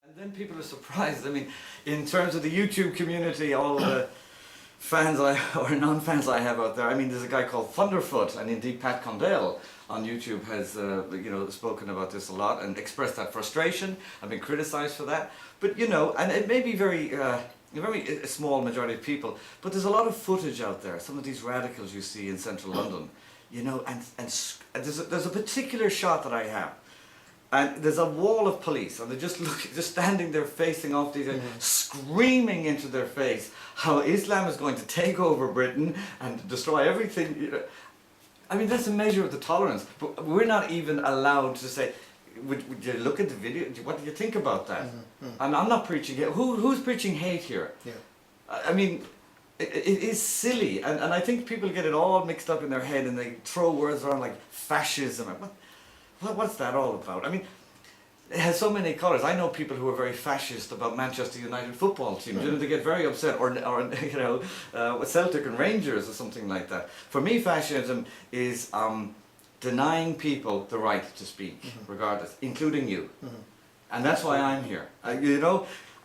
And then people are surprised. I mean, in terms of the YouTube community, all the fans or non-fans I have out there, I mean, there's a guy called Thunderfoot, and indeed Pat Condell on YouTube has spoken about this a lot and expressed that frustration. I've been criticised for that, but and it may be a small majority of people, but there's a lot of footage out there. Some of these radicals you see in central London, and there's a particular shot that I have. And there's a wall of police, and they're just standing there facing off these, screaming into their face how Islam is going to take over Britain and destroy everything. I mean, that's a measure of the tolerance. But we're not even allowed to say, would you look at the video? What do you think about that? And I'm not preaching hate. Who's preaching hate here? Yeah. I mean, it is silly, and I think people get it all mixed up in their head, and they throw words around like fascism. What's that all about? I mean, it has so many colours. I know people who are very fascist about Manchester United football teams. They get very upset, or Celtic and Rangers or something like that. For me, fascism is denying people the right to speak, regardless, including you. And that's why I'm here.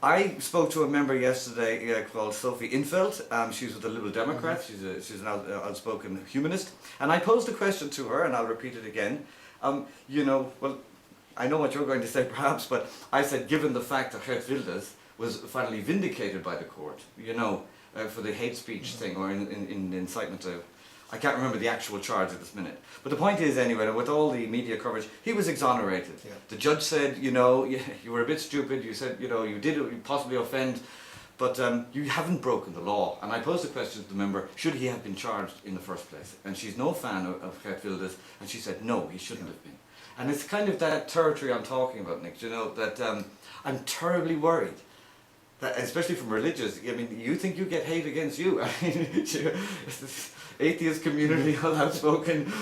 I spoke to a member yesterday called Sophie Infeld. She's with the Liberal Democrats. She's an outspoken humanist. And I posed a question to her, and I'll repeat it again. Well, I know what you're going to say perhaps, but I said, given the fact that Geert Wilders was finally vindicated by the court, for the hate speech thing, or in incitement to, I can't remember the actual charge at this minute. But the point is, anyway, with all the media coverage, he was exonerated. Yeah. The judge said, you were a bit stupid, you said, you did possibly offend, but you haven't broken the law. And I posed a question to the member, should he have been charged in the first place? And she's no fan of Geert Wilders, and she said, no, he shouldn't have been. And it's kind of that territory I'm talking about, Nick, that I'm terribly worried. That, especially from religious, I mean, you think you get hate against you. I mean, this atheist community, all outspoken,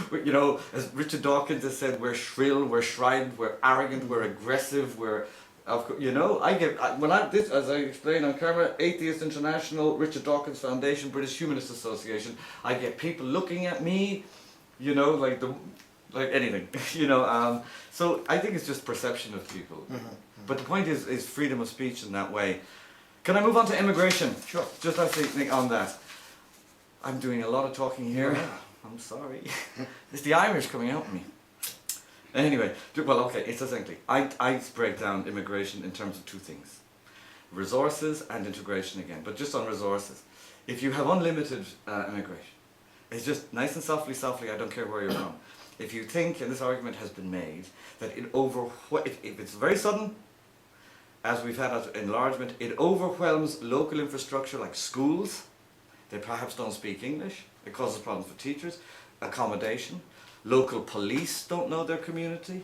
as Richard Dawkins has said, we're shrill, we're strident, we're arrogant, we're aggressive, as I explained on camera, Atheist International, Richard Dawkins Foundation, British Humanist Association, I get people looking at me, like anything, so I think it's just perception of people. But the point is freedom of speech in that way. Can I move on to immigration? Sure. Just actually on that. I'm doing a lot of talking here. Yeah. I'm sorry. It's the Irish coming out of me. Anyway, well, okay, it's succinctly. I break down immigration in terms of two things. Resources and integration again. But just on resources. If you have unlimited immigration, it's just nice and softly, I don't care where you're from. If you think, and this argument has been made, that if it's very sudden, as we've had enlargement, it overwhelms local infrastructure like schools. They perhaps don't speak English. It causes problems for teachers. Accommodation. Local police don't know their community.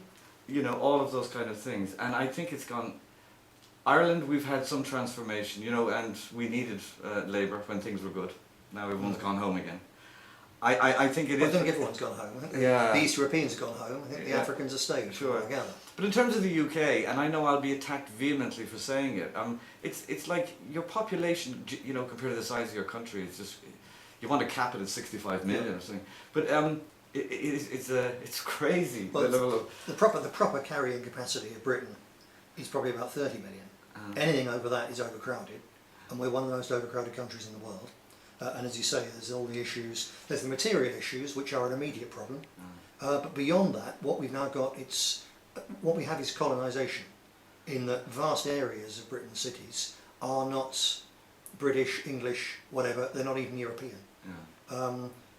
All of those kind of things. And I think it's gone... Ireland, we've had some transformation, and we needed labour when things were good. Now everyone's gone home again. I think it is... I don't think everyone's gone home. I think the East Europeans have gone home. I think the Africans have stayed. Sure. But in terms of the UK, and I know I'll be attacked vehemently for saying it, it's like your population, compared to the size of your country, it's just... You want to cap it at 65 million or something. But it's crazy. Well, the proper carrying capacity of Britain is probably about 30 million. Anything over that is overcrowded. And we're one of the most overcrowded countries in the world. And as you say, there's all the issues, there's the material issues, which are an immediate problem. But beyond that, what we've now got, what we have is colonisation, in that vast areas of Britain's cities are not British, English, whatever, they're not even European.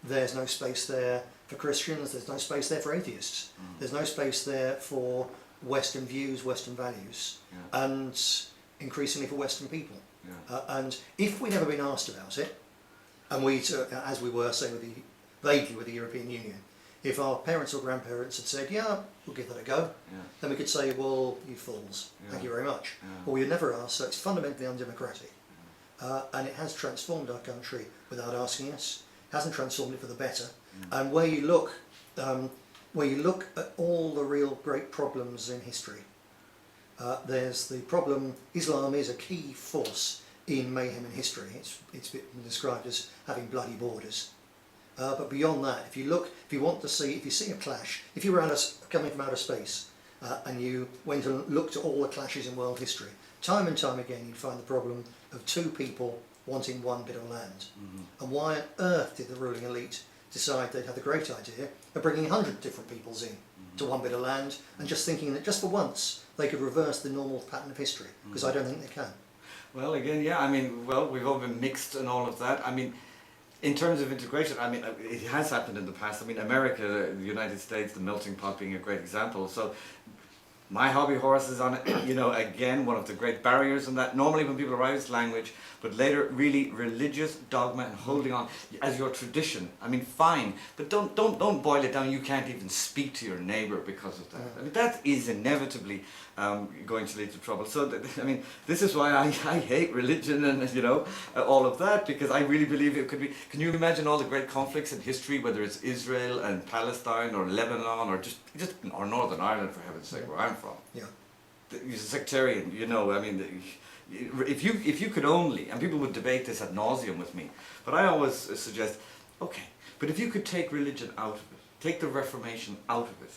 There's no space there for Christians, there's no space there for atheists, there's no space there for Western views, Western values, and increasingly for Western people. And if we'd never been asked about it, and as we were, say, vaguely with the European Union, if our parents or grandparents had said, yeah, we'll give that a go, then we could say, well, you fools, thank you very much. But we were never asked, so it's fundamentally undemocratic. And it has transformed our country without asking us. It hasn't transformed it for the better. And where you look at all the real great problems in history, there's the problem, Islam is a key force in mayhem in history. It's been described as having bloody borders. But beyond that, if you see a clash, if you were coming from outer space and you went and looked at all the clashes in world history, time and time again you'd find the problem of two people wanting one bit of land. And why on earth did the ruling elite decide they'd had the great idea of bringing 100 different peoples in to one bit of land, and just thinking that just for once they could reverse the normal pattern of history, because I don't think they can. Well, again, yeah, I mean, well, we've all been mixed and all of that. I mean, in terms of integration, I mean, it has happened in the past. I mean, America, the United States, the melting pot being a great example. So my hobby horse is on it, you know, again, one of the great barriers in that. Normally when people arrive, it's language, but later really religious dogma and holding on as your tradition. I mean, fine, but don't boil it down. You can't even speak to your neighbour because of that. I mean, that is inevitably going to lead to trouble. So, I mean, this is why I hate religion and, you know, all of that, because I really believe it could be. Can you imagine all the great conflicts in history, whether it's Israel and Palestine or Lebanon or just or Northern Ireland, for heaven's sake, where I'm from? Yeah. He's a sectarian, you know. I mean, if you could only, and people would debate this ad nauseum with me, but I always suggest, okay, but if you could take religion out of it, take the Reformation out of it,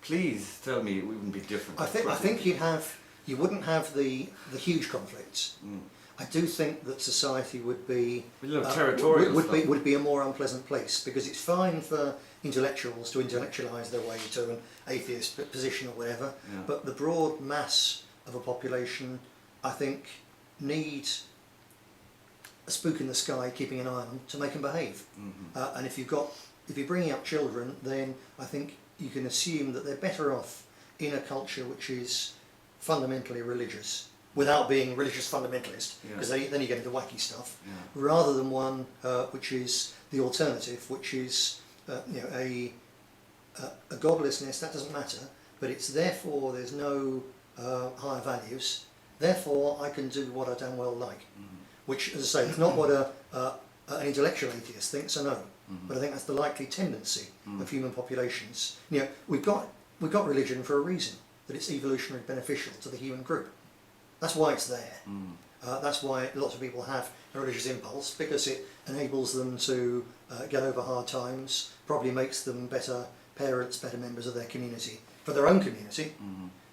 please tell me it wouldn't be different. I think you wouldn't have the huge conflicts. I do think that society would be territorial would be a more unpleasant place, because it's fine for intellectuals to intellectualise their way to an atheist position or whatever, but the broad mass of a population, I think, need a spook in the sky keeping an eye on them to make them behave. And if you're bringing up children, then I think you can assume that they're better off in a culture which is fundamentally religious, without being religious fundamentalist, because then you get into wacky stuff, rather than one which is the alternative, which is you know, a godlessness that doesn't matter, but it's therefore there's no higher values. Therefore, I can do what I damn well like, which, as I say, is not what an intellectual atheist thinks. I know, but I think that's the likely tendency of human populations. You know, we've got religion for a reason, that it's evolutionarily beneficial to the human group. That's why it's there. That's why lots of people have a religious impulse, because it enables them to get over hard times, probably makes them better parents, better members of their community, for their own community.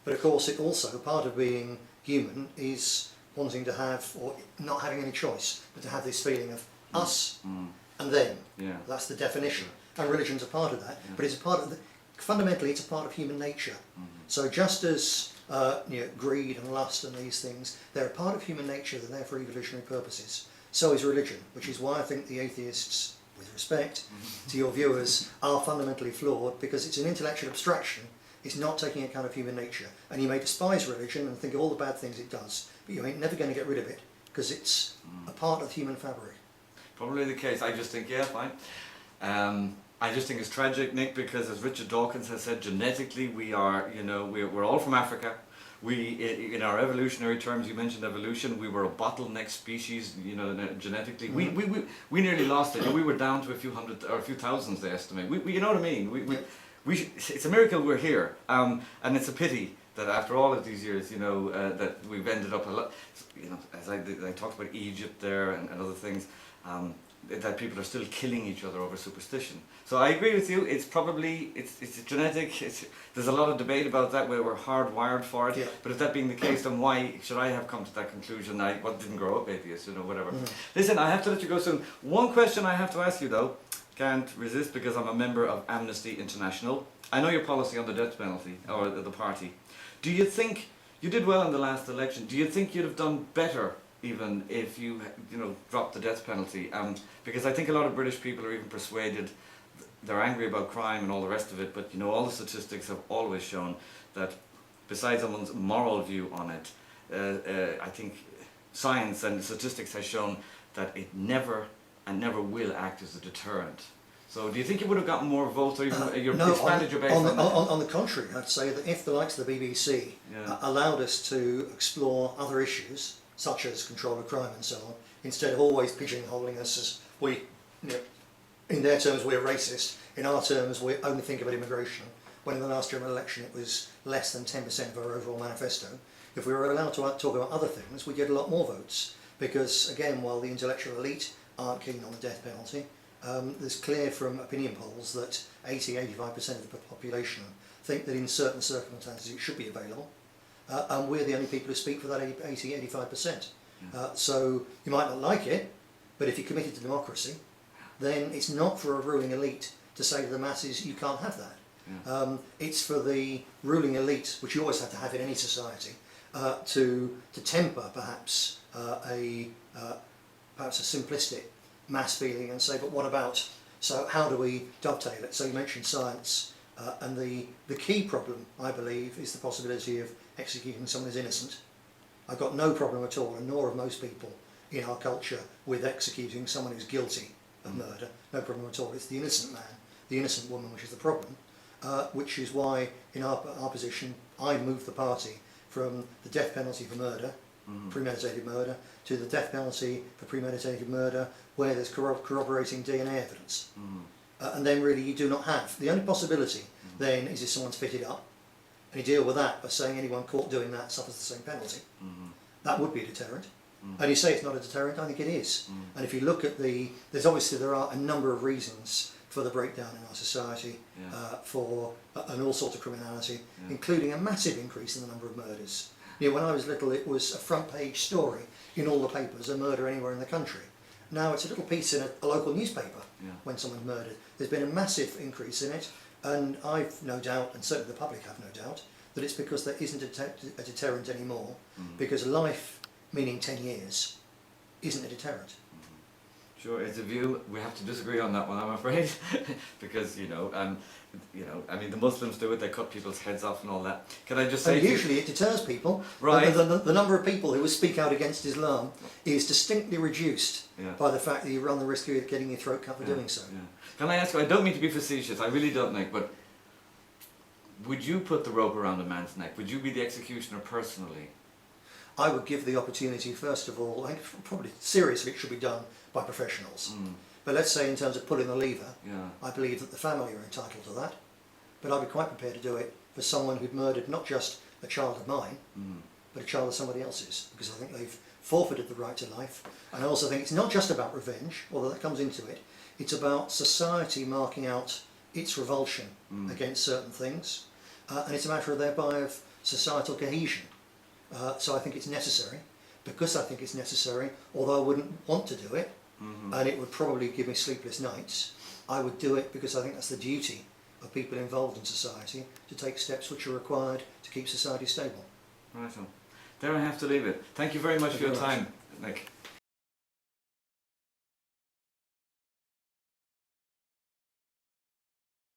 But of course, it also, part of being human is wanting to have, or not having any choice, but to have this feeling of us and them. That's the definition. And religion's a part of that, but it's a part of fundamentally it's a part of human nature. So just as you know, greed and lust and these things, they're a part of human nature, they're there for evolutionary purposes. So is religion, which is why I think the atheists, with respect to your viewers, are fundamentally flawed, because it's an intellectual abstraction. It's not taking account of human nature. And you may despise religion and think of all the bad things it does, but you ain't never going to get rid of it, because it's a part of human fabric. Probably the case. I just think, yeah, fine. I just think it's tragic, Nick, because as Richard Dawkins has said, genetically we are, you know, we're all from Africa. In our evolutionary terms, you mentioned evolution, we were a bottleneck species, you know, genetically. We nearly lost it. We were down to a few hundred or a few thousands, they estimate. You know what I mean? It's a miracle we're here, and it's a pity that after all of these years, you know, that we've ended up a lot, you know, as I talked about Egypt there and other things, that people are still killing each other over superstition. So I agree with you. It's probably it's genetic. There's a lot of debate about that, where we're hardwired for it. But if that being the case, then why should I have come to that conclusion? I didn't grow up atheist, you know, whatever. Listen, I have to let you go soon. One question I have to ask you though, can't resist, because I'm a member of Amnesty International. I know your policy on the death penalty, or the party. Do you think you did well in the last election? Do you think you'd have done better even if you know, dropped the death penalty? Because I think a lot of British people are even persuaded, they're angry about crime and all the rest of it, but you know, all the statistics have always shown that besides someone's moral view on it, I think science and statistics has shown that it never and never will act as a deterrent. So do you think you would have gotten more votes, or even expanded your base on that? On the contrary, I'd say that if the likes of the BBC allowed us to explore other issues, such as control of crime and so on, instead of always pigeonholing us as we, you know, in their terms we're racist, in our terms we only think about immigration, when in the last general election it was less than 10% of our overall manifesto. If we were allowed to talk about other things, we'd get a lot more votes, because again, while the intellectual elite aren't keen on the death penalty, there's clear from opinion polls that 80-85% of the population think that in certain circumstances it should be available, and we're the only people who speak for that 80-85%. So you might not like it, but if you're committed to democracy, then it's not for a ruling elite to say to the masses, you can't have that. It's for the ruling elite, which you always have to have in any society, to temper perhaps perhaps a simplistic mass feeling and say, but what about, so how do we dovetail it? So you mentioned science, and the key problem, I believe, is the possibility of executing someone who's innocent. I've got no problem at all, and nor have most people in our culture, with executing someone who's guilty of murder. No problem at all. It's the innocent man, the innocent woman, which is the problem, which is why in our position I moved the party from the death penalty for murder, premeditated murder, to the death penalty for premeditated murder where there's corroborating DNA evidence. And then really you do not have. The only possibility then is if someone's fitted up, and you deal with that by saying anyone caught doing that suffers the same penalty. That would be a deterrent. And you say it's not a deterrent, I think it is. And if you look at there are a number of reasons for the breakdown in our society, and all sorts of criminality, including a massive increase in the number of murders. You know, when I was little, it was a front page story in all the papers, a murder anywhere in the country. Now it's a little piece in a local newspaper when someone's murdered. There's been a massive increase in it, and I've no doubt, and certainly the public have no doubt, that it's because there isn't a deterrent anymore, because life, meaning 10 years, isn't a deterrent. Sure, it's a view. We have to disagree on that one, I'm afraid, because I mean, the Muslims do it. They cut people's heads off and all that. Can I just say? And usually, it deters people. Right. The number of people who will speak out against Islam is distinctly reduced by the fact that you run the risk of getting your throat cut for doing so. Can I ask you? I don't mean to be facetious. I really don't, Nick. But would you put the rope around a man's neck? Would you be the executioner personally? I would give the opportunity, first of all, I think probably seriously it should be done by professionals. But let's say in terms of pulling the lever, I believe that the family are entitled to that. But I'd be quite prepared to do it for someone who'd murdered not just a child of mine, but a child of somebody else's, because I think they've forfeited the right to life. And I also think it's not just about revenge, although that comes into it. It's about society marking out its revulsion against certain things. And it's a matter of thereby of societal cohesion. So I think it's necessary. Because I think it's necessary, although I wouldn't want to do it, and it would probably give me sleepless nights, I would do it because I think that's the duty of people involved in society, to take steps which are required to keep society stable. Right on. There I have to leave it. Thank you very much for your time, Nick.